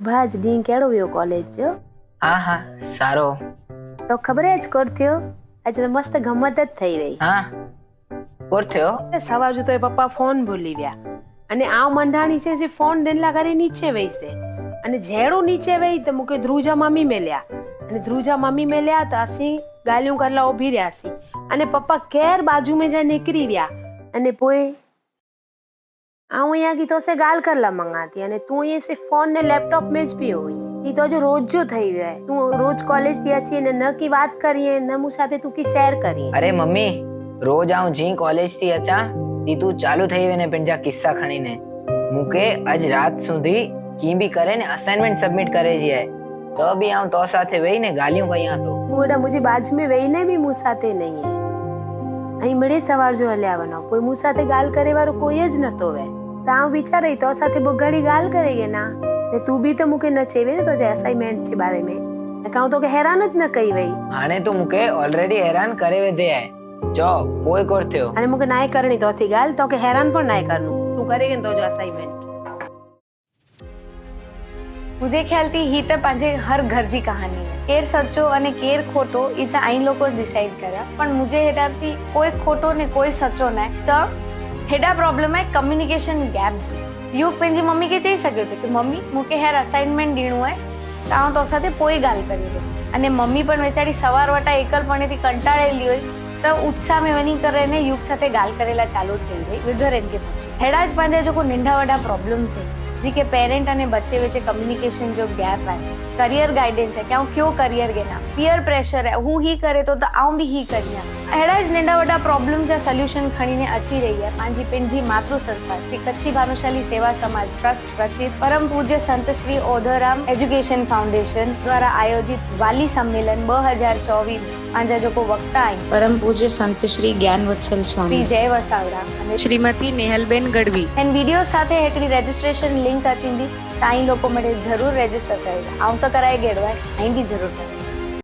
ભાજ D કેળો વિયો college જો હા હા સારો તો ખબર જ કરથ્યો આજે તો મસ્ત ગમત જ થઈ ગઈ હા કોર થયો સવાર જો તો એ પપ્પા ફોન ભૂલી ગયા અને આ મંડાણી છે જે ફોન ડેલા કરી નીચે વઈ છે અને જેડું નીચે વઈ તો મુકે ધ્રુજા મમ્મી મેલ્યા અને ધ્રુજા મમ્મી મેલ્યા તો અસી ગાલ્યું કરલા ઉભી રહ્યા સી અને પપ્પા કેર બાજુ में जा નીકળી ગયા અને પોય આઉં અહીંયા की तो से गाल करला मंगाती અને તું ये से फोन ने लैपटॉप में જ પીયો ઈ તો જો રોજ જો થઈ ગયો તું રોજ કોલેજ થી આછી ને ન કી વાત કરીએ ન મુ સાથે તું કી શેર કરીએ અરે મમ્મી રોજ આઉં જી કોલેજ થી અચા તી તું ચાલુ થઈ વેને પિંજા કિસ્સા ખણીને મુકે આજ રાત સુધી કી બી કરે ને અસાઇનમેન્ટ સબમિટ કરે જીએ તો બી આઉં તો સાથે વેઈને ગાલ્યું કયા તો તું એડા મુજી બાજુ में વેઈને બી મુ સાથે નહીં હે અહીં મળે સવાર જો હલ્યાવાનો કોઈ મુ સાથે ગાલ કરે વાળો કોઈ જ નતો વે તાવ વિચારે તો સાથે બગાડી ગાલ કરેગે ના ને તું બી તો મુકે ન ચેવે ને તો જે અસાઇનમેન્ટ છે બારે में ને કાઉ તો કે હેરાન જ ન કઈ વઈ આને તો મુકે ઓલરેડી હેરાન કરે વે દે જો પોય કોર થયો અને મુકે નાય કરણી તો થી ગાલ તો કે હેરાન પણ નાય કરનું તું કરેગે ને તો જો असाइनमेंट मुझे ख्याल थी ही तो पंहिंजे हर घर जी कहानी है केर सच्चो अने केर खोटो ई तो आई लोग डिसाइड करा पण मुझे हेडा थी कोई खोटो ने कोई सच्चो ना तो हेडा प्रॉब्लम है कम्युनिकेशन गैप जी युग पंहिंजी मम्मी के चई सके थो कि मम्मी मूंखे हींअर असाइनमेंट ॾियणो है तव्हां तो साथे पोइ ॻाल्हि करी दो अने मम्मी पण वेचारी सवार वटा एकलपणेथी कंटाळेली होय तो उत्साह में वनी करे युग साथे ॻाल्हि करेला चालू थी गई विधर इनके पूछी हेड़ा ज पंहिंजा जो नंढा वॾा प्रॉब्लम्स है जी के पेरेंट अने बच्चे वच्चे कम्युनिकेशन जो गैप है करियर गाइडेंस है क्या क्यों करियर के ना पीयर प्रेशर है हूँ ही करे तो आऊं भी ही करिया अड़ा ज नंढा वॾा प्रॉब्लम्स जा सोल्यूशन खणीने अची रही है पांजी पिंडी मातृ संस्था श्री कच्छी भानुशाली सेवा समाज ट्रस्ट रचित परम पूज्य संत श्री ओधोराम एजुकेशन फाउंडेशन द्वारा आयोजित वाली सम्मेलन 2024 पांजा जो को वक्ता आई परम पूज्य संत श्री ज्ञान वत्सल स्वामी श्री जय वसावड़ा अने श्रीमती नेहलबेन गढ़वी एंड वीडियो साथे एकड़ी रजिस्ट्रेशन लिंक अचींदी ताई लोको मटे जरूर रजिस्टर करेगा आऊं तो कराए गेड़वा आई भी जरूर करेगा।